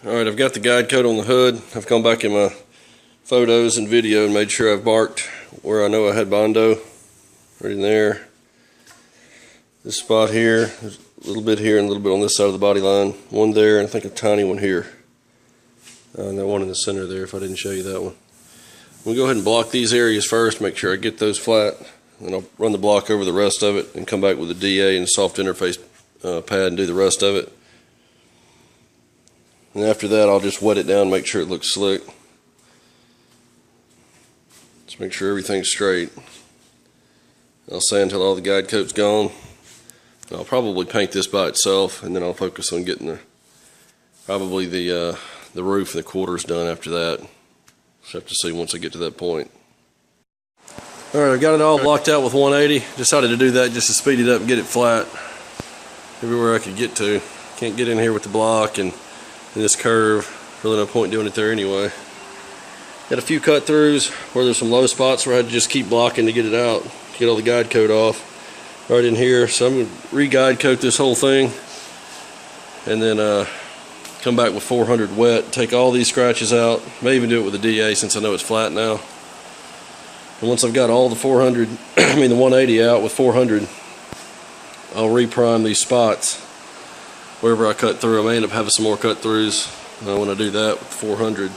Alright, I've got the guide coat on the hood. I've gone back in my photos and video and made sure I've marked where I know I had Bondo. Right in there. This spot here, there's a little bit here and a little bit on this side of the body line. One there and I think a tiny one here. And that one in the center there if I didn't show you that one. We'll go ahead and block these areas first, make sure I get those flat. And I'll run the block over the rest of it and come back with a DA and a soft interface pad and do the rest of it. And after that I'll just wet it down, make sure it looks slick. Just make sure everything's straight. I'll sand until all the guide coat's gone. I'll probably paint this by itself, and then I'll focus on getting probably the roof and the quarters done after that. Just have to see once I get to that point. Alright, I've got it all blocked out with 180. Decided to do that just to speed it up and get it flat everywhere I could get to. Can't get in here with the block and this curve. Really no point doing it there anyway. Got a few cut throughs where there's some low spots where I had to just keep blocking to get it out, get all the guide coat off right in here. So I'm going to re-guide coat this whole thing and then come back with 400 wet, take all these scratches out. May even do it with a DA since I know it's flat now. And once I've got all the 400, the 180 out with 400, I'll re-prime these spots wherever I cut through. I may end up having some more cut throughs when I do that with 400.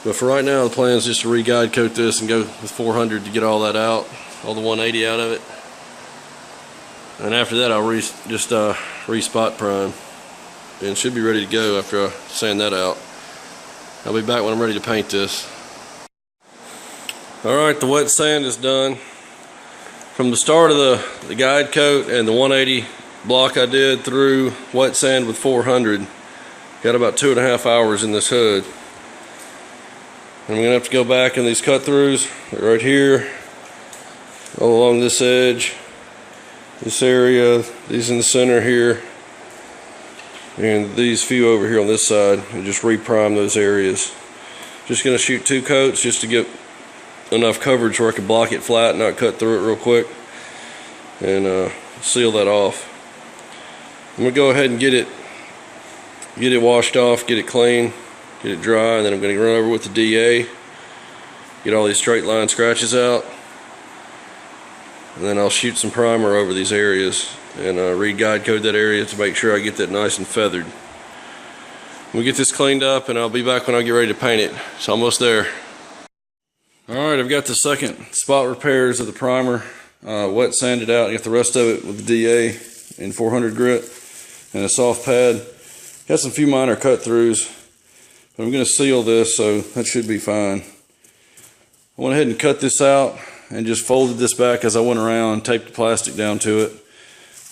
But for right now, the plan is just to re-guide coat this and go with 400 to get all that out, all the 180 out of it. And after that, I'll just re-spot prime. And should be ready to go after I sand that out. I'll be back when I'm ready to paint this. Alright, the wet sand is done. From the start of the guide coat and the 180 block I did through wet sand with 400, got about 2.5 hours in this hood. And I'm going to have to go back in these cut throughs right here, all along this edge, this area, these in the center here, and these few over here on this side, and just re-prime those areas. Just going to shoot 2 coats just to get enough coverage where I can block it flat and not cut through it real quick, and seal that off. I'm going to go ahead and get it washed off, get it clean, get it dry, and then I'm going to run over with the DA, get all these straight line scratches out, and then I'll shoot some primer over these areas and re-guide coat that area to make sure I get that nice and feathered. We'll get this cleaned up and I'll be back when I get ready to paint it. It's almost there. Alright, I've got the second spot repairs of the primer wet sanded out. I got the rest of it with the DA and 400 grit and a soft pad. Got some few minor cut throughs. I'm going to seal this, so that should be fine. I went ahead and cut this out and just folded this back as I went around, taped the plastic down to it,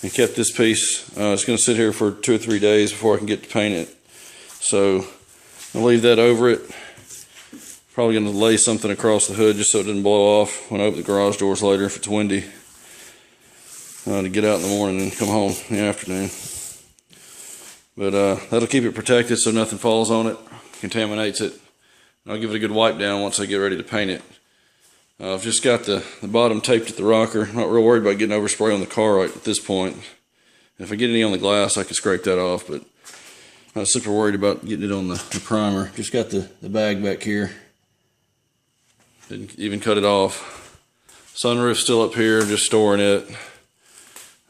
and kept this piece. It's going to sit here for 2 or 3 days before I can get to paint it. So I'll leave that over it. Probably going to lay something across the hood just so it doesn't blow off when I open the garage doors later if it's windy. To get out in the morning and come home in the afternoon. But that'll keep it protected so nothing falls on it, contaminates it. And I'll give it a good wipe down once I get ready to paint it. I've just got the bottom taped at the rocker. I'm not real worried about getting overspray on the car right at this point. And if I get any on the glass, I can scrape that off, but I'm not super worried about getting it on the primer. Just got the bag back here. Didn't even cut it off. Sunroof's still up here, just storing it.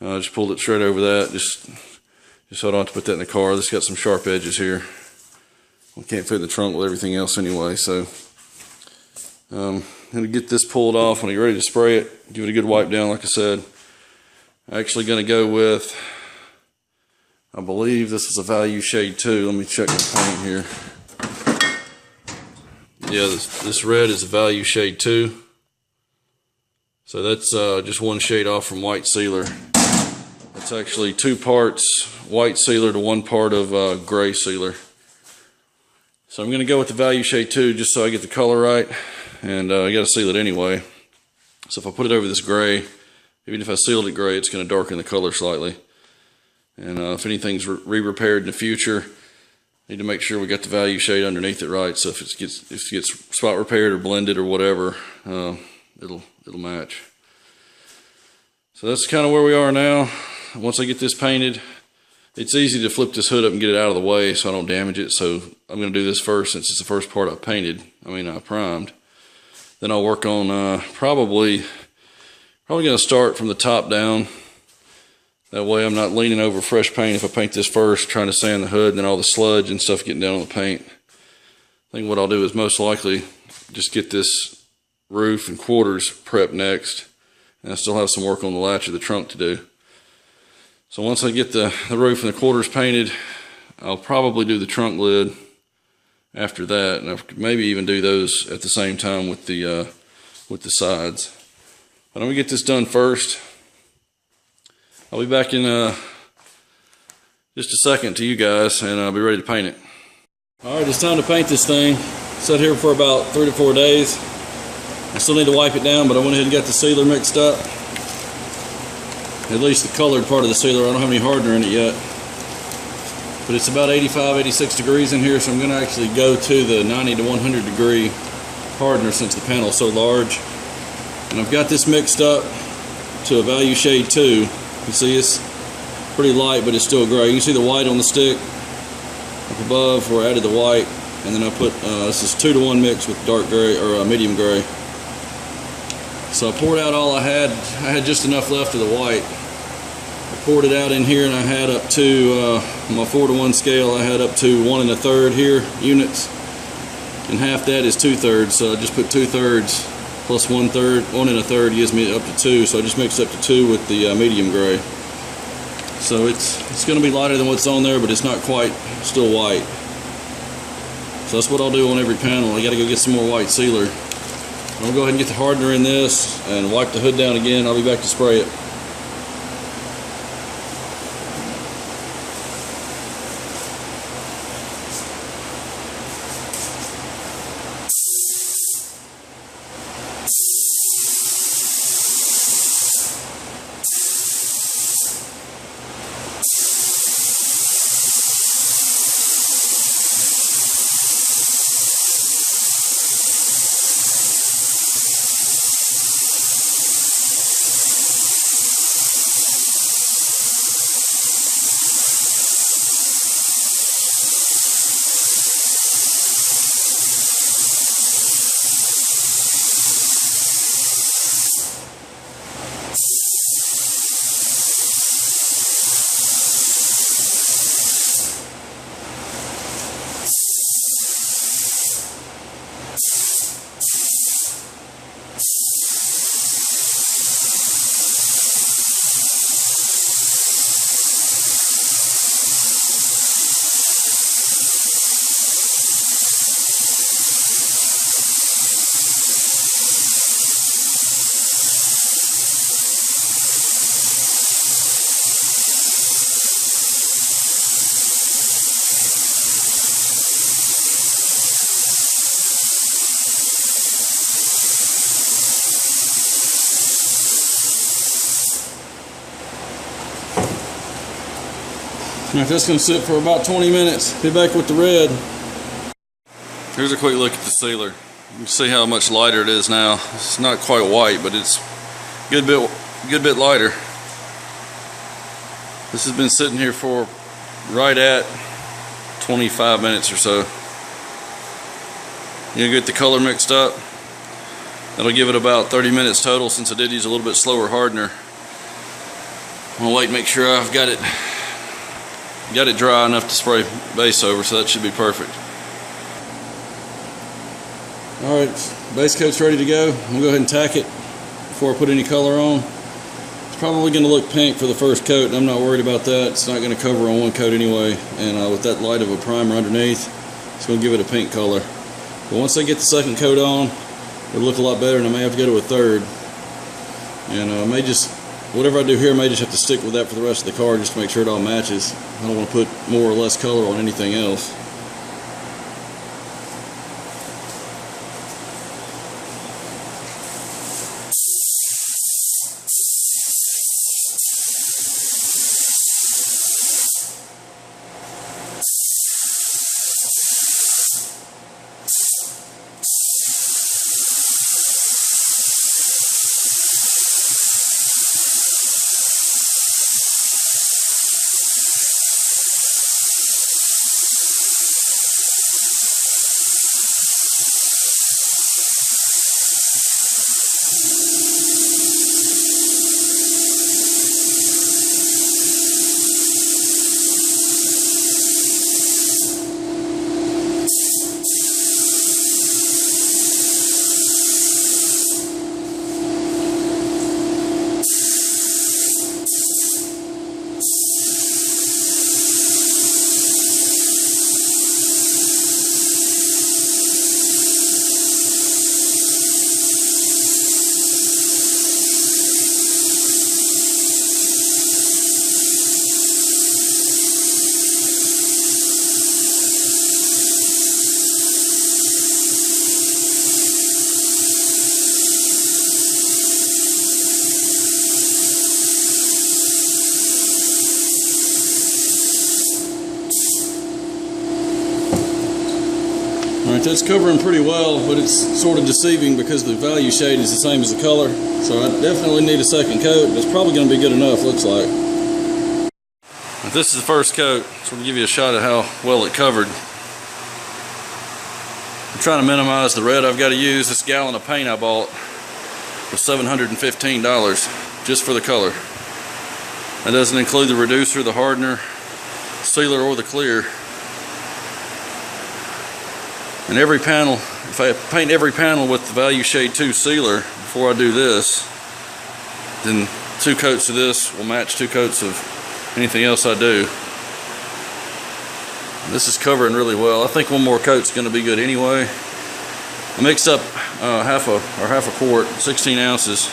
I just pulled it straight over that, just so I don't have to put that in the car. This got some sharp edges here. We can't fit in the trunk with everything else anyway, so I'm going to get this pulled off when I get ready to spray it. Give it a good wipe down, like I said. I'm actually going to go with, I believe this is a value shade 2. Let me check my paint here. Yeah, this red is a value shade 2. So that's just 1 shade off from white sealer. It's actually 2 parts white sealer to 1 part of gray sealer. So I'm going to go with the value shade 2 just so I get the color right, and I got to seal it anyway. So if I put it over this gray, even if I sealed it gray, it's going to darken the color slightly. And if anything's re-repaired in the future, I need to make sure we got the value shade underneath it right. So if it gets spot repaired or blended or whatever, it'll match. So that's kind of where we are now. Once I get this painted, It's easy to flip this hood up and get it out of the way so I don't damage it. So I'm going to do this first since it's the first part I primed. Then I'll work on probably going to start from the top down. That way I'm not leaning over fresh paint if I paint this first, trying to sand the hood, and then all the sludge and stuff getting down on the paint. I think what I'll do is most likely just get this roof and quarters prepped next, and I still have some work on the latch of the trunk to do. So once I get the roof and the quarters painted, I'll probably do the trunk lid after that, and I could maybe even do those at the same time with the sides. But I'm gonna get this done first. I'll be back in just a second to you guys, and I'll be ready to paint it. All right, it's time to paint this thing. Sat here for about 3 to 4 days. I still need to wipe it down, but I went ahead and got the sealer mixed up. At least the colored part of the sealer. I don't have any hardener in it yet. But it's about 85, 86 degrees in here, so I'm going to actually go to the 90 to 100 degree hardener since the panel is so large. And I've got this mixed up to a value shade 2. You can see it's pretty light, but it's still gray. You can see the white on the stick up above where I added the white, and then I put this is 2 to 1 mix with dark gray or medium gray. So I poured out all I had. I had just enough left of the white. I poured it out in here, and I had up to my 4 to 1 scale. I had up to 1 1/3 here units, and half that is 2/3. So I just put 2/3 plus 1/3. 1 1/3 gives me up to 2. So I just mixed up to 2 with the medium gray. So it's going to be lighter than what's on there, but it's not quite still white. So that's what I'll do on every panel. I got to go get some more white sealer. I'll go ahead and get the hardener in this and wipe the hood down again. I'll be back to spray it. Now that's going to sit for about 20 minutes. Be back with the red. Here's a quick look at the sealer. You can see how much lighter it is now. It's not quite white, but it's a good bit lighter. This has been sitting here for right at 25 minutes or so. You get the color mixed up. That'll give it about 30 minutes total, since I did use a little bit slower hardener. I'm gonna wait and make sure I've got it dry enough to spray base over, so that should be perfect. Alright, base coat's ready to go. I'm gonna go ahead and tack it before I put any color on. It's probably gonna look pink for the first coat, and I'm not worried about that. It's not gonna cover on one coat anyway, and with that light of a primer underneath, it's gonna give it a pink color. But once I get the second coat on, it'll look a lot better, and I may have to go to a third. And I may just, whatever I do here, I may just have to stick with that for the rest of the car just to make sure it all matches. I don't want to put more or less color on anything else. Alright, that's covering pretty well, but it's sort of deceiving because the value shade is the same as the color. So I definitely need a second coat. It's probably going to be good enough, looks like. If this is the first coat, so we'll give you a shot at how well it covered. I'm trying to minimize the red I've got to use. This gallon of paint I bought was $715 just for the color. That doesn't include the reducer, the hardener, sealer, or the clear. And every panel, if I paint every panel with the Value Shade 2 sealer before I do this, then 2 coats of this will match 2 coats of anything else I do. This is covering really well. I think 1 more coat's going to be good anyway. I mixed up half a quart, 16 ounces,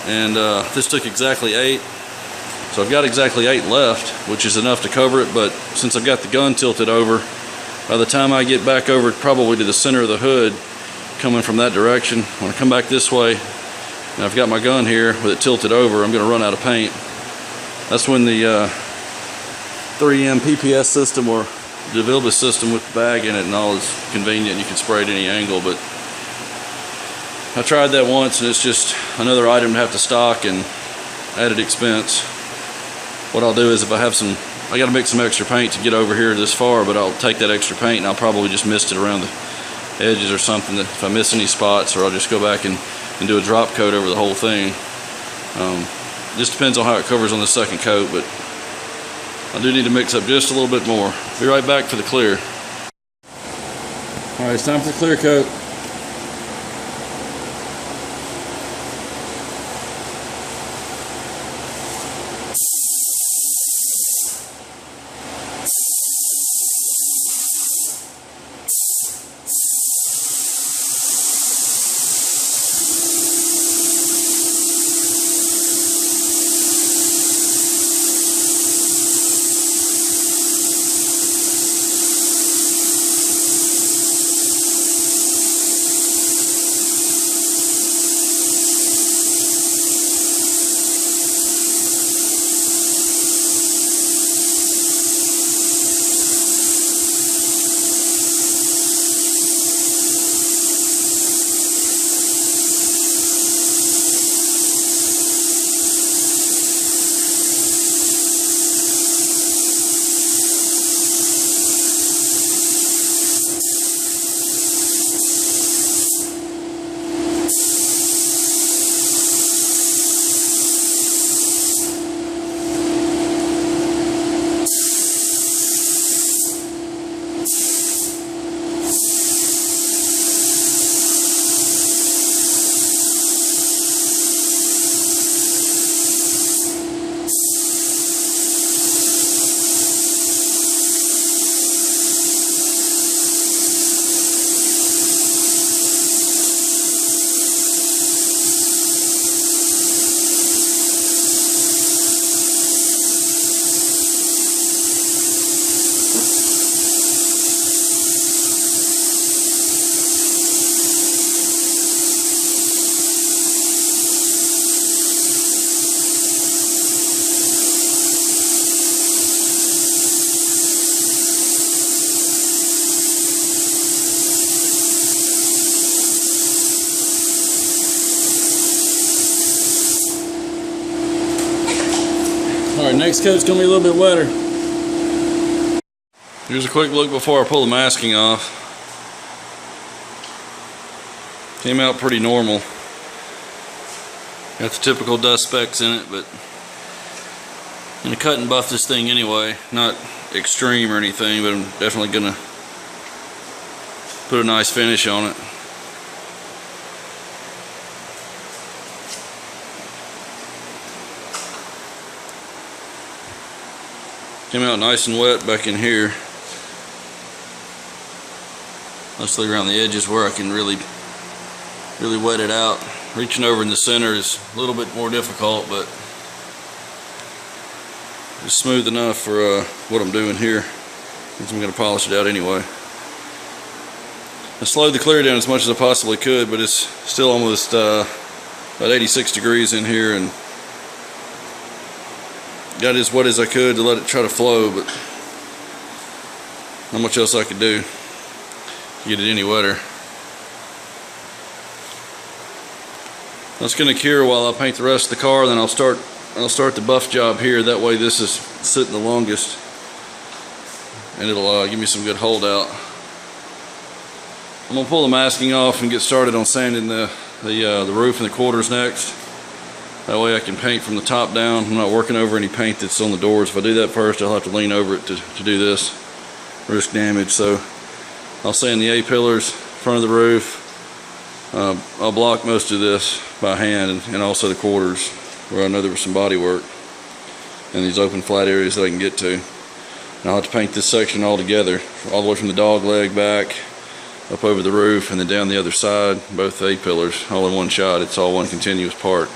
and this took exactly 8. So I've got exactly 8 left, which is enough to cover it. But since I've got the gun tilted over, by the time I get back over probably to the center of the hood, coming from that direction, when I come back this way, and I've got my gun here with it tilted over, I'm going to run out of paint. That's when the 3M PPS system or the Vilbus system with the bag in it and all is convenient. You can spray at any angle, but I tried that once and it's just another item to have to stock and added expense. What I'll do is if I have some, I got to mix some extra paint to get over here this far, but I'll take that extra paint and I'll probably just mist it around the edges or something that if I miss any spots, or I'll just go back and do a drop coat over the whole thing. Just depends on how it covers on the second coat, but I do need to mix up just a little bit more. Be right back for the clear. Alright, it's time for the clear coat. Alright, next coat's going to be a little bit wetter. Here's a quick look before I pull the masking off. Came out pretty normal. Got the typical dust specks in it, but I'm going to cut and buff this thing anyway. Not extreme or anything, but I'm definitely going to put a nice finish on it. Came out nice and wet back in here. Mostly around the edges where I can really wet it out. Reaching over in the center is a little bit more difficult, but it's smooth enough for what I'm doing here, since I'm going to polish it out anyway. I slowed the clear down as much as I possibly could, but it's still almost about 86 degrees in here, and got it as wet as I could to let it try to flow, but not much else I could do. get it any wetter. That's going to cure while I paint the rest of the car. Then I'll start the buff job here. That way this is sitting the longest, and it'll give me some good hold out. I'm gonna pull the masking off and get started on sanding the roof and the quarters next. That way I can paint from the top down. I'm not working over any paint that's on the doors. If I do that first, I'll have to lean over it to do this, risk damage. So I'll sand the A-pillars, front of the roof. I'll block most of this by hand, and also the quarters where I know there was some body work, and these open flat areas that I can get to. And I'll have to paint this section all together, all the way from the dog leg back up over the roof and then down the other side, both A-pillars, all in one shot. It's all one continuous part.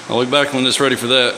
I'll look back when it's ready for that.